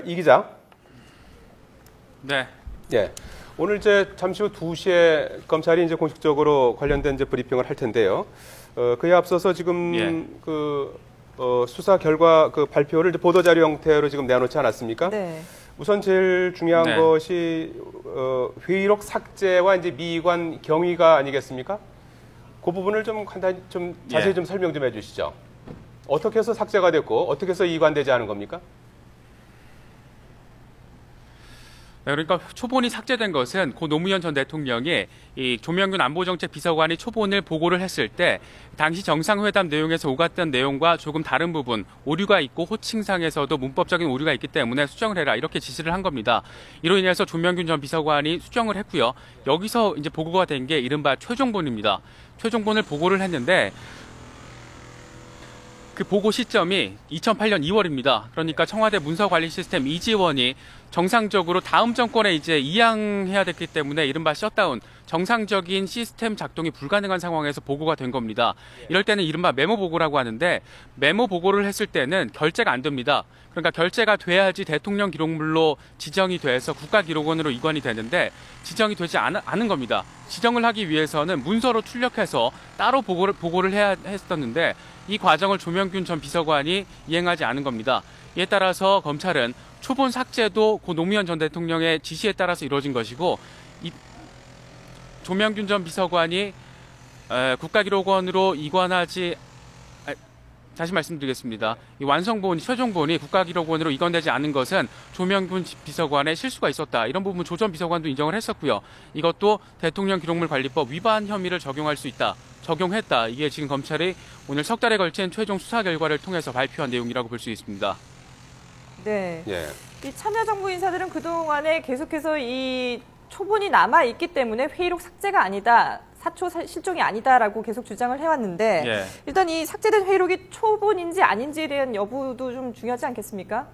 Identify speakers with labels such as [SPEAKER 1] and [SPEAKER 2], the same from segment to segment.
[SPEAKER 1] 이 기자.
[SPEAKER 2] 네.
[SPEAKER 1] 예. 오늘 이제 잠시 후 2시에 검찰이 이제 공식적으로 관련된 이제 브리핑을 할 텐데요. 그에 앞서서 지금 수사 결과 그 발표를 이제 보도자료 형태로 지금 내놓지 않았습니까?
[SPEAKER 3] 네.
[SPEAKER 1] 우선 제일 중요한
[SPEAKER 2] 네.
[SPEAKER 1] 것이 회의록 삭제와 이제 미관 경위가 아니겠습니까? 그 부분을 좀 간단히 좀 자세히 좀 설명 좀 해주시죠. 어떻게 해서 삭제가 됐고 어떻게 해서 이관되지 않은 겁니까?
[SPEAKER 2] 네, 그러니까 초본이 삭제된 것은 고 노무현 전 대통령이 이 조명균 안보정책 비서관이 초본을 보고를 했을 때 당시 정상회담 내용에서 오갔던 내용과 조금 다른 부분, 오류가 있고 호칭상에서도 문법적인 오류가 있기 때문에 수정을 해라 이렇게 지시를 한 겁니다. 이로 인해서 조명균 전 비서관이 수정을 했고요. 여기서 이제 보고가 된 게 이른바 최종본입니다. 최종본을 보고를 했는데 그 보고 시점이 2008년 2월입니다. 그러니까 청와대 문서관리 시스템 이지원이 정상적으로 다음 정권에 이제 이양해야 됐기 때문에 이른바 셧다운, 정상적인 시스템 작동이 불가능한 상황에서 보고가 된 겁니다. 이럴 때는 이른바 메모 보고라고 하는데 메모 보고를 했을 때는 결재가 안 됩니다. 그러니까 결재가 돼야지 대통령 기록물로 지정이 돼서 국가기록원으로 이관이 되는데 지정이 되지 않은 겁니다. 지정을 하기 위해서는 문서로 출력해서 따로 보고를 해야 했었는데 이 과정을 조명균 전 비서관이 이행하지 않은 겁니다. 이에 따라서 검찰은 초본 삭제도 고 노무현 전 대통령의 지시에 따라서 이루어진 것이고 이 조명균 전 비서관이 국가기록원으로 이관하지 다시 말씀드리겠습니다. 이 완성본, 최종본이 국가기록원으로 이관되지 않은 것은 조명균 비서관의 실수가 있었다. 이런 부분 조 전 비서관도 인정을 했었고요. 이것도 대통령 기록물 관리법 위반 혐의를 적용할 수 있다. 적용했다. 이게 지금 검찰이 오늘 석 달에 걸친 최종 수사 결과를 통해서 발표한 내용이라고 볼 수 있습니다.
[SPEAKER 3] 네.
[SPEAKER 1] 예.
[SPEAKER 3] 이 참여정부 인사들은 그동안에 계속해서 이 초본이 남아있기 때문에 회의록 삭제가 아니다. 사초 실종이 아니다라고 계속 주장을 해왔는데 일단 이 삭제된 회의록이 초본인지 아닌지에 대한 여부도 좀 중요하지 않겠습니까?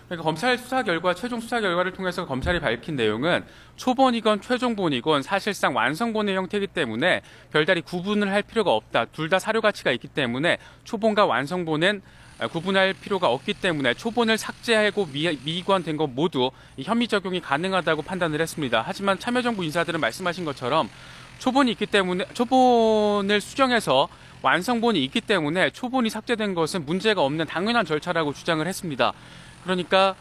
[SPEAKER 2] 그러니까 검찰 수사 결과, 최종 수사 결과를 통해서 검찰이 밝힌 내용은 초본이건 최종본이건 사실상 완성본의 형태이기 때문에 별다리 구분을 할 필요가 없다. 둘 다 사료 가치가 있기 때문에 초본과 완성본은 구분할 필요가 없기 때문에 초본을 삭제하고 미관된 것 모두 혐의 적용이 가능하다고 판단을 했습니다. 하지만 참여정부 인사들은 말씀하신 것처럼 초본이 있기 때문에 초본을 수정해서 완성본이 있기 때문에 초본이 삭제된 것은 문제가 없는 당연한 절차라고 주장을 했습니다. 그러니까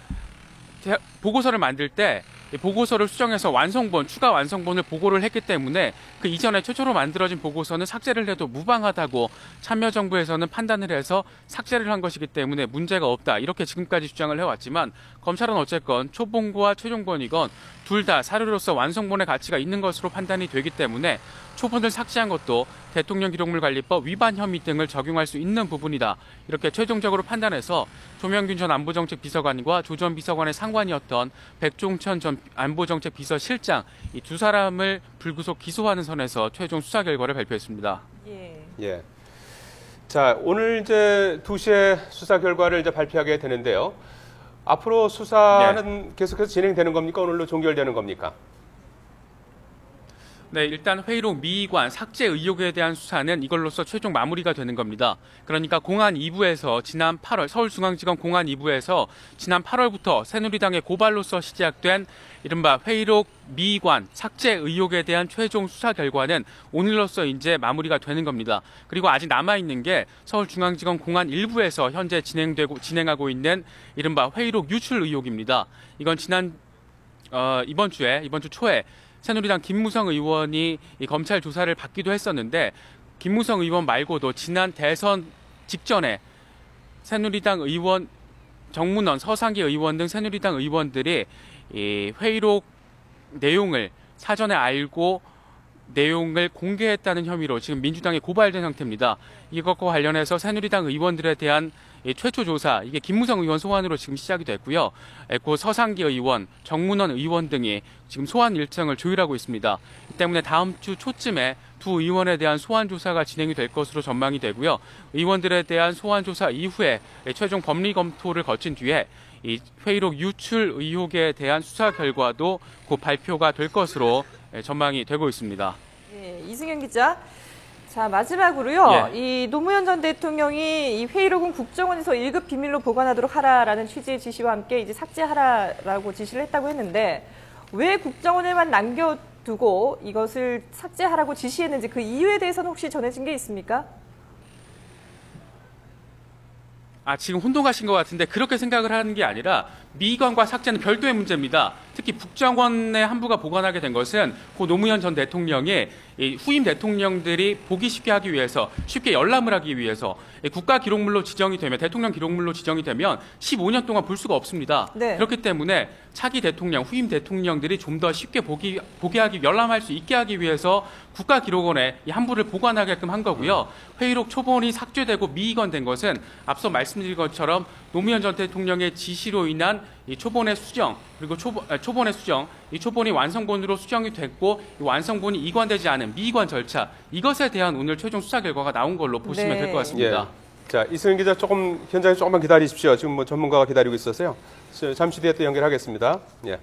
[SPEAKER 2] 보고서를 만들 때 보고서를 수정해서 완성본, 추가 완성본을 보고를 했기 때문에 그 이전에 최초로 만들어진 보고서는 삭제를 해도 무방하다고 참여정부에서는 판단을 해서 삭제를 한 것이기 때문에 문제가 없다. 이렇게 지금까지 주장을 해왔지만 검찰은 어쨌건 초본과 최종본이건 둘 다 사료로서 완성본의 가치가 있는 것으로 판단이 되기 때문에 초본을 삭제한 것도 대통령 기록물 관리법 위반 혐의 등을 적용할 수 있는 부분이다. 이렇게 최종적으로 판단해서 조명균 전 안보정책 비서관과 조 전 비서관의 상관이었던 백종천 전 안보정책 비서실장 이 두 사람을 불구속 기소하는 선에서 최종 수사 결과를 발표했습니다.
[SPEAKER 1] 예. 자, 오늘 이제 2시에 수사 결과를 이제 발표하게 되는데요. 앞으로 수사는 계속해서 진행되는 겁니까? 오늘로 종결되는 겁니까?
[SPEAKER 2] 네, 일단 회의록 미이관 삭제 의혹에 대한 수사는 이걸로써 최종 마무리가 되는 겁니다. 그러니까 공안 2부에서 지난 8월 서울중앙지검 공안 2부에서 지난 8월부터 새누리당의 고발로서 시작된 이른바 회의록 미이관 삭제 의혹에 대한 최종 수사 결과는 오늘로써 이제 마무리가 되는 겁니다. 그리고 아직 남아있는 게 서울중앙지검 공안 1부에서 현재 진행하고 있는 이른바 회의록 유출 의혹입니다. 이건 이번 주 초에 새누리당 김무성 의원이 이 검찰 조사를 받기도 했었는데 김무성 의원 말고도 지난 대선 직전에 새누리당 의원 정문원, 서상기 의원 등 새누리당 의원들이 이 회의록 내용을 사전에 알고 내용을 공개했다는 혐의로 지금 민주당에 고발된 상태입니다. 이것과 관련해서 새누리당 의원들에 대한 최초 조사, 이게 김무성 의원 소환으로 지금 시작이 됐고요. 고 서상기 의원, 정문원 의원 등이 지금 소환 일정을 조율하고 있습니다. 이 때문에 다음 주 초쯤에 두 의원에 대한 소환 조사가 진행이 될 것으로 전망이 되고요. 의원들에 대한 소환 조사 이후에 최종 법리 검토를 거친 뒤에 이 회의록 유출 의혹에 대한 수사 결과도 곧 발표가 될 것으로 전망이 되고 있습니다.
[SPEAKER 3] 네, 이승현 기자. 자, 마지막으로요.
[SPEAKER 2] 예.
[SPEAKER 3] 이 노무현 전 대통령이 이 회의록은 국정원에서 1급 비밀로 보관하도록 하라라는 취지의 지시와 함께 이제 삭제하라라고 지시를 했다고 했는데 왜 국정원에만 남겨두고 이것을 삭제하라고 지시했는지 그 이유에 대해서는 혹시 전해진 게 있습니까?
[SPEAKER 2] 지금 혼동하신 것 같은데 그렇게 생각을 하는 게 아니라 미관과 삭제는 별도의 문제입니다. 특히 국정원의 한부가 보관하게 된 것은 고 노무현 전 대통령의 이 후임 대통령들이 보기 쉽게 하기 위해서 쉽게 열람을 하기 위해서 국가기록물로 지정이 되면 대통령 기록물로 지정이 되면 15년 동안 볼 수가 없습니다.
[SPEAKER 3] 네.
[SPEAKER 2] 그렇기 때문에 차기 대통령, 후임 대통령들이 좀 더 쉽게 보게 하기, 열람할 수 있게 하기 위해서 국가기록원에 이 한부를 보관하게끔 한 거고요. 회의록 초본이 삭제되고 미이관된 것은 앞서 말씀드린 것처럼 노무현 전 대통령의 지시로 인한 이 초본의 수정 그리고 초본의 수정, 이 초본이 완성본으로 수정이 됐고 이 완성본이 이관되지 않은 미이관 절차 이것에 대한 오늘 최종 수사 결과가 나온 걸로 보시면
[SPEAKER 3] 네.
[SPEAKER 2] 될 것 같습니다.
[SPEAKER 1] 예. 자, 이승윤 기자 현장에 조금만 기다리십시오. 지금 뭐 전문가가 기다리고 있어서요. 잠시 뒤에 또 연결하겠습니다. 예.